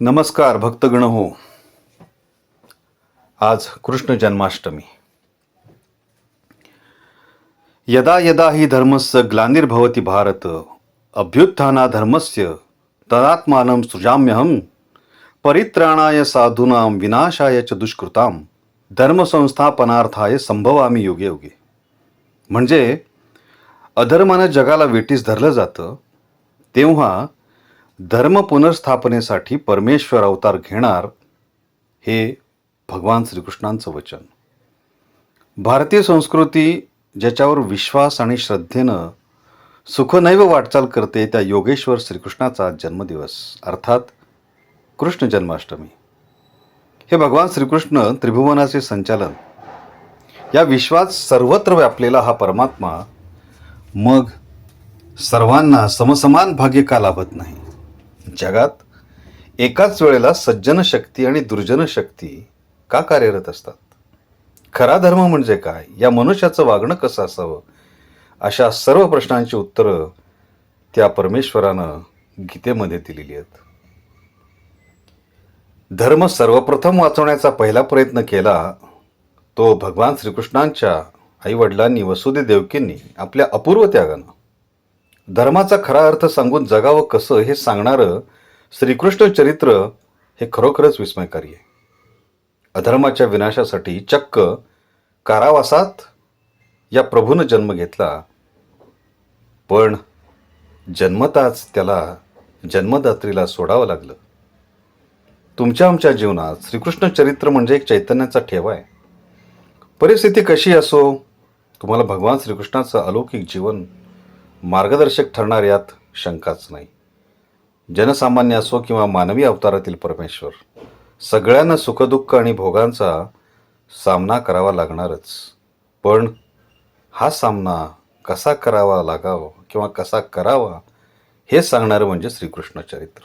नमस्कार भक्तगण हो. आज कृष्ण जन्माष्टमी. यदा यदा हि धर्मस्य ग्लानिर्भवति भारत अभ्युत्थाना धर्मस्य तदात्मानं सृजाम्यहं परित्राणाय साधूनां विनाशाय च दुष्कृतां धर्मसंस्थापनार्थाय संभवामि युगे युगे. म्हणजे अधर्मानं जगाला वेठीस धरलं जातं तेव्हा धर्म पुनर्स्थापनेसाठी परमेश्वर अवतार घेणार, हे भगवान श्रीकृष्णांचं वचन. भारतीय संस्कृती ज्याच्यावर विश्वास आणि श्रद्धेनं सुखनैव वाटचाल करते त्या योगेश्वर श्रीकृष्णाचा जन्मदिवस अर्थात कृष्ण जन्माष्टमी. हे भगवान श्रीकृष्ण त्रिभुवनाचे संचालन, या विश्वात सर्वत्र व्यापलेला हा परमात्मा मग सर्वांना समसमान भाग्य का लाभत नाही? जगात एकाच वेळेला सज्जन शक्ती आणि दुर्जन शक्ती का कार्यरत असतात? खरा धर्म म्हणजे काय? या मनुष्याचं वागणं कसं असावं? अशा सर्व प्रश्नांची उत्तरं त्या परमेश्वरानं गीतेमध्ये दिलेली आहेत. धर्म सर्वप्रथम वाचवण्याचा पहिला प्रयत्न केला तो भगवान श्रीकृष्णांच्या आईवडिलांनी वसुदेव देवकींनी आपल्या अपूर्व त्यागानं. धर्माचा खरा अर्थ सांगून जगावं कसं हे सांगणारं श्रीकृष्ण चरित्र हे खरोखरच विस्मयकारी आहे. अधर्माच्या विनाशासाठी चक्क कारावासात या प्रभूनं जन्म घेतला, पण जन्मताच त्याला जन्मदात्रीला सोडावं लागलं. तुमच्या आमच्या जीवनात श्रीकृष्ण चरित्र म्हणजे एक चैतन्याचा ठेवा आहे. परिस्थिती कशी असो, तुम्हाला भगवान श्रीकृष्णाचं अलौकिक जीवन मार्गदर्शक ठरणार यात शंकाच नाही. जनसामान्य असो किंवा मानवी अवतारातील परमेश्वर, सगळ्यांना सुखदुःख आणि भोगांचा सामना करावा लागणारच. पण हा सामना कसा करावा लागावा किंवा कसा करावा हे सांगणारं म्हणजे श्रीकृष्ण चरित्र.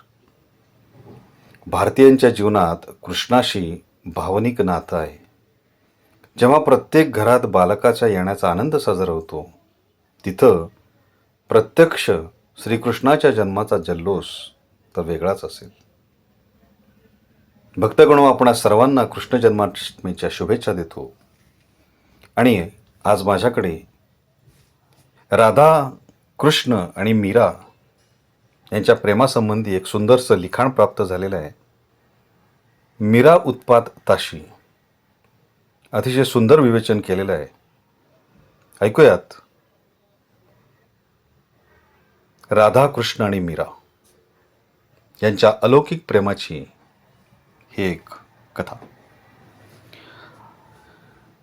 भारतीयांच्या जीवनात कृष्णाशी भावनिक नातं आहे. जेव्हा प्रत्येक घरात बालकाच्या येण्याचा आनंद साजरा होतो, तिथं प्रत्यक्ष श्रीकृष्णाच्या जन्माचा जल्लोष तर वेगळाच असेल. भक्तगणो, आपण सर्वांना कृष्ण जन्माष्टमीच्या शुभेच्छा देतो. आणि आज माझ्याकडे राधा, कृष्ण आणि मीरा यांच्या प्रेमासंबंधी एक सुंदरसं लिखाण प्राप्त झालेलं आहे. मीरा उत्पात ताशी, अतिशय सुंदर विवेचन केलेलं आहे. ऐकूयात. राधा, कृष्ण आणि मीरा यांच्या अलौकिक प्रेमाची ही एक कथा.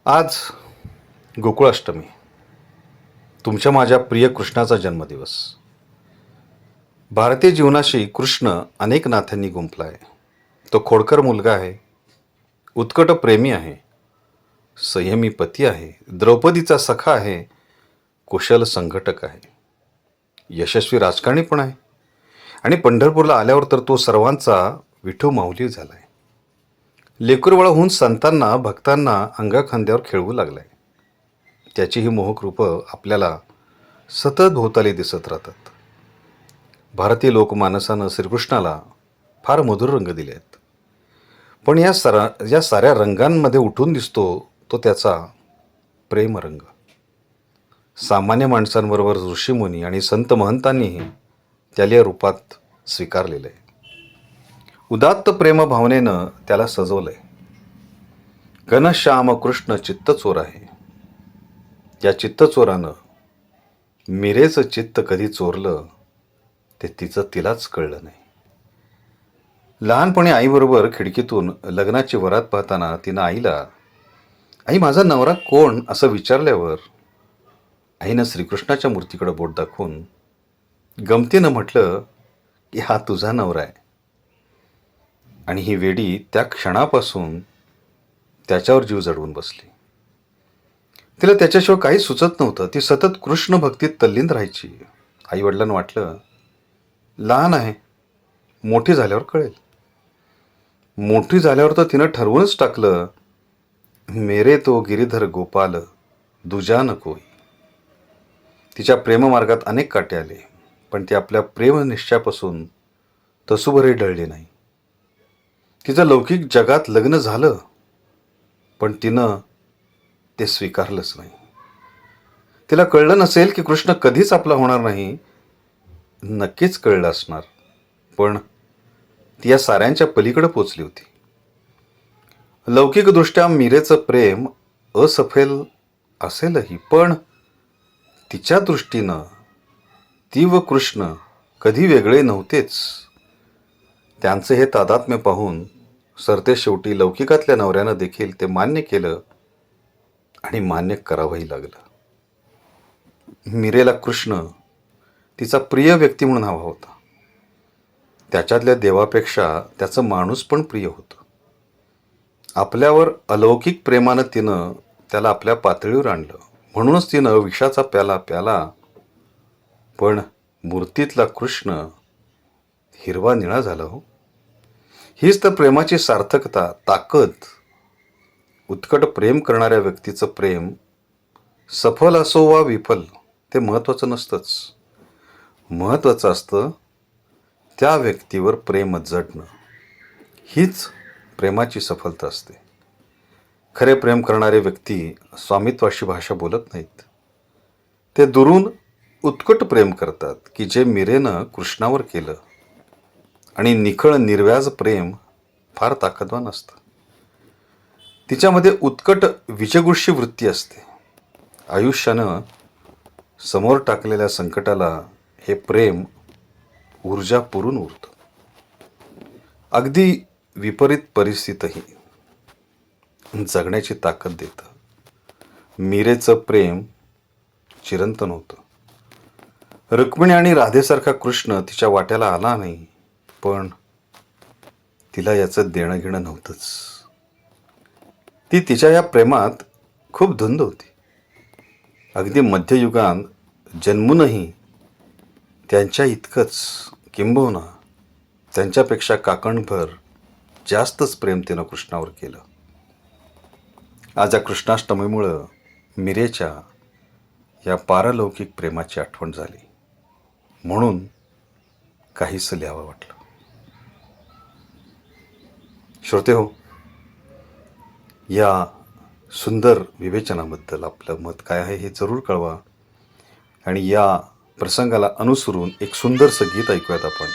आज गोकुळाष्टमी, तुमच्या माझ्या प्रिय कृष्णाचा जन्मदिवस. भारतीय जीवनाशी कृष्ण अनेक नात्यांनी गुंफला आहे. तो खोडकर मुलगा आहे, उत्कट प्रेमी आहे, संयमी पती आहे, द्रौपदीचा सखा आहे, कुशल संघटक आहे, यशस्वी राजकारणी पण आहे, आणि पंढरपूरला आल्यावर तर तो सर्वांचा विठू माऊली झालाय. लेकरबाळ होऊन संतांना, भक्तांना अंगाखांद्यावर खेळवू लागलाय. त्याची ही मोहक रूपं आपल्याला सतत भोवताली दिसत राहतात. भारतीय लोकमानसानं श्रीकृष्णाला फार मधुर रंग दिले आहेत. पण या साऱ्या रंगांमध्ये उठून दिसतो तो त्याचा प्रेमरंग. सामान्य माणसांबरोबर ऋषीमुनी आणि संत महंतांनीही त्याला या रूपात स्वीकारलेलं आहे. उदात्त प्रेम भावनेनं त्याला सजवलंय. घनश्याम कृष्ण चित्तचोर आहे. या चित्तचोरानं मीरेचं चित्त कधी चोरलं ते तिचं तिलाच कळलं नाही. लहानपणी आईबरोबर खिडकीतून लग्नाची वरात पाहताना तिनं आईला, आई माझा नवरा कोण असं विचारल्यावर आईनं श्रीकृष्णाच्या मूर्तीकडे बोट दाखवून गमतीनं म्हटलं की हा तुझा नवरा आहे. आणि ही वेडी त्या क्षणापासून त्याच्यावर जीव जडवून बसली. तिला त्याच्याशिवाय काही सुचत नव्हतं. ती सतत कृष्ण भक्तीत तल्लीन राहायची. आईवडिलांना वाटलं लहान आहे, मोठी झाल्यावर कळेल. मोठी झाल्यावर तर तिनं ठरवूनच टाकलं, मेरे तो गिरीधर गोपाल दुजा न कोई. तिच्या प्रेममार्गात अनेक काटे आले, पण ती आपल्या प्रेमनिश्चयापासून तसूभरही ढळली नाही. तिचं लौकिक जगात लग्न झालं, पण तिनं ते स्वीकारलंच नाही. तिला कळलं नसेल की कृष्ण कधीच आपला होणार नाही. नक्कीच कळलं असणार, पण ती या साऱ्यांच्या पलीकडे पोचली होती. लौकिकदृष्ट्या मीरेचं प्रेम असफल असेलही, पण तिच्या दृष्टीनं ती व कृष्ण कधी वेगळे नव्हतेच. त्यांचे हे तादात्म्य पाहून सरते शेवटी लौकिकातल्या नवऱ्यानं देखील ते मान्य केलं आणि मान्य करावंही लागलं. मीरेला कृष्ण तिचा प्रिय व्यक्ती म्हणून हवा होता. त्याच्यातल्या देवापेक्षा त्याचं माणूस पण प्रिय होतं. आपल्यावर अलौकिक प्रेमानं तिनं त्याला आपल्या पातळीवर आणलं, म्हणूनच तिनं विषाचा प्याला प्याला. पण मूर्तीतला कृष्ण हिरवा निळा झाला हो. हीच तर प्रेमाची सार्थकता, ताकद. उत्कट प्रेम करणाऱ्या व्यक्तीचं प्रेम सफल असो वा विफल ते महत्त्वाचं नसतंच. महत्त्वाचं असतं त्या व्यक्तीवर प्रेम जडणं. हीच प्रेमाची सफलता असते. खरे प्रेम करणारे व्यक्ती स्वामित्वाशी भाषा बोलत नाहीत. ते दुरून उत्कट प्रेम करतात की जे मीरेनं कृष्णावर केलं. आणि निखळ निर्व्याज प्रेम फार ताकदवान असतं. तिच्यामध्ये उत्कट विजगुष्य वृत्ती असते. आयुष्यानं समोर टाकलेल्या संकटाला हे प्रेम ऊर्जा पुरून उरतं. अगदी विपरीत परिस्थितीही जगण्याची ताकद देतं. मीरेचं प्रेम चिरंतन होतं. रुक्मिणी आणि राधेसारखा कृष्ण तिच्या वाट्याला आला नाही, पण तिला याचं देणं घेणं नव्हतंच. ती तिच्या या प्रेमात खूप धुंद होती. अगदी मध्ययुगात जन्मूनही त्यांच्या इतकंच, किंबहुना त्यांच्यापेक्षा काकणभर जास्तच प्रेम तिनं कृष्णावर केलं. आज या कृष्णाष्टमीमुळं मीरेच्या या पारलौकिक प्रेमाची आठवण झाली, म्हणून काहीसं लिहावं वाटलं. श्रोते हो, या सुंदर विवेचनाबद्दल आपलं मत काय आहे हे जरूर कळवा. आणि या प्रसंगाला अनुसरून एक सुंदरसं गीत ऐकूयात आपण.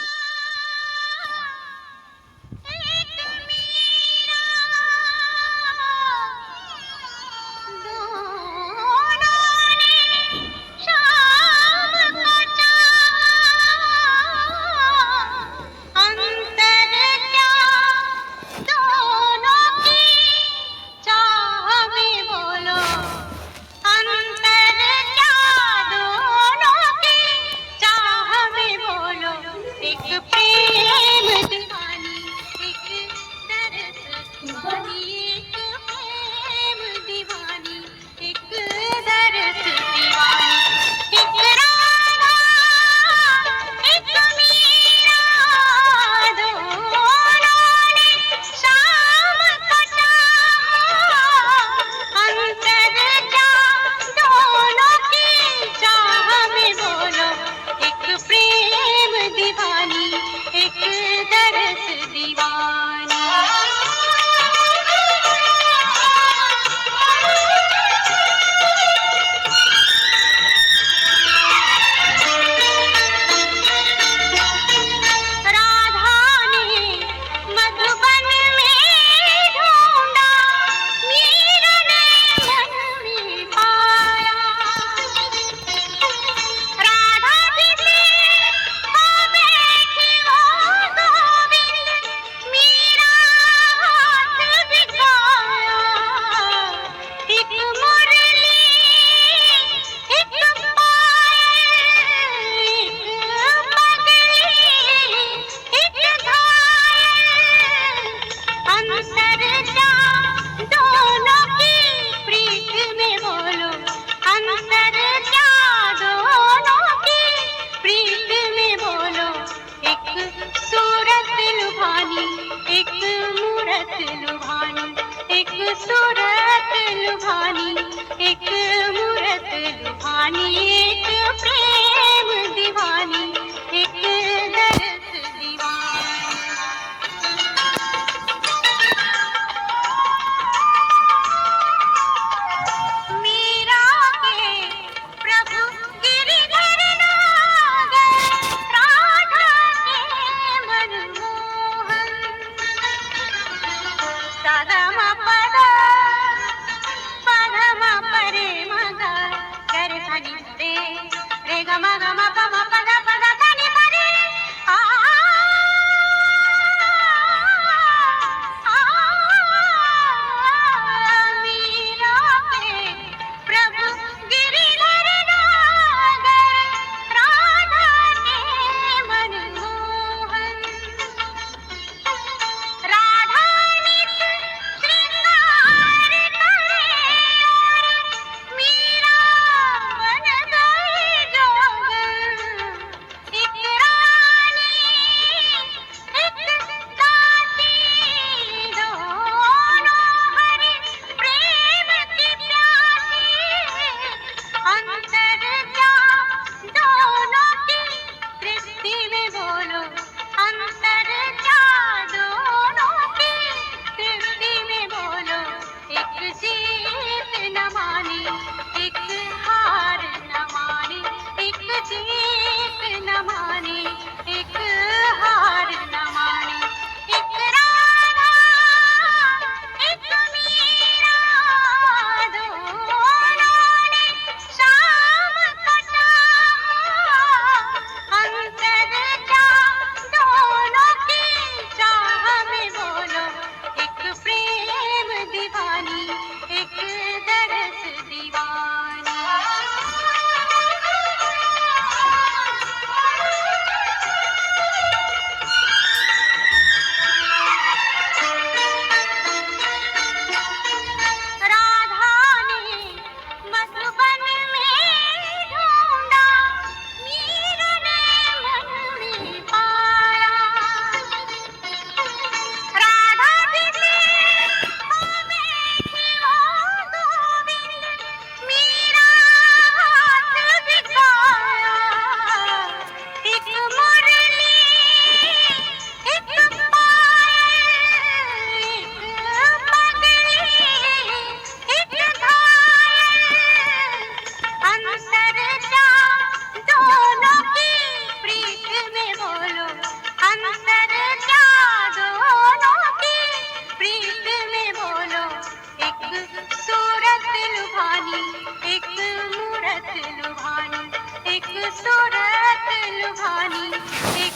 एक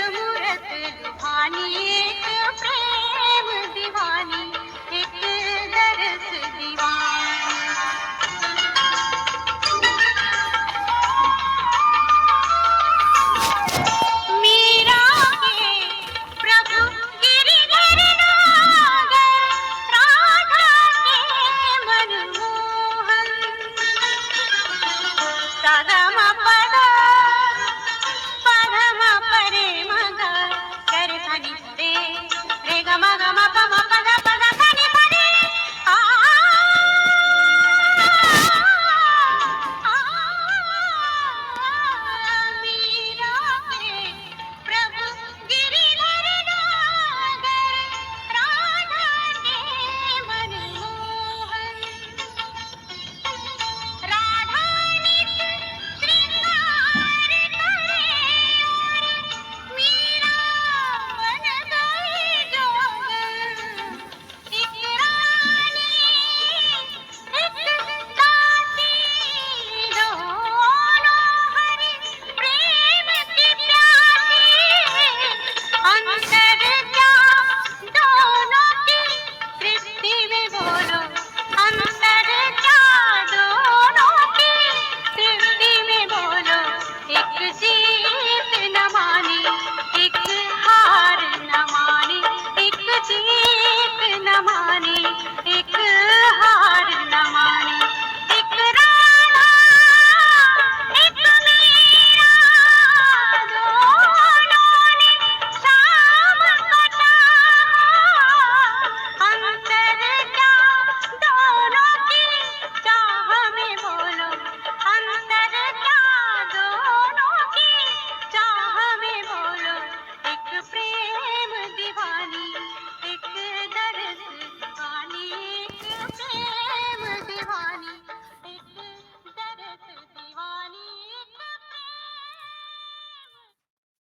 मूरत लुभानी एक